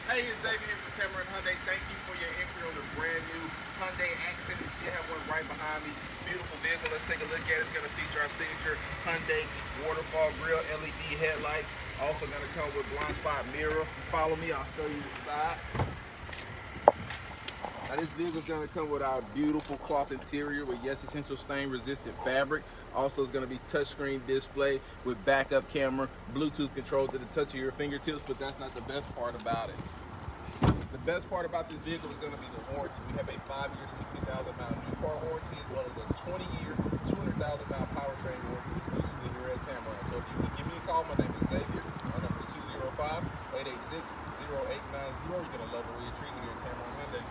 Hey, it's Xavier here from Tameron Hyundai. Thank you for your inquiry on the brand new Hyundai Accent. You see I have one right behind me. Beautiful vehicle. Let's take a look at it. It's going to feature our signature Hyundai waterfall grille, LED headlights. Also going to come with blind spot mirror. Follow me. I'll show you the side. Now this vehicle is going to come with our beautiful cloth interior with Yes Essential stain resistant fabric. Also it's going to be touchscreen display with backup camera, Bluetooth controls at the touch of your fingertips, but that's not the best part about it. The best part about this vehicle is going to be the warranty. We have a 5-year, 60,000-mile new car warranty as well as a 20-year, 200,000-mile powertrain warranty exclusively here at Tameron. So if you would give me a call, my name is Xavier. My number is 205-886-0890. You're going to love the way you're treated here at Tameron Hyundai.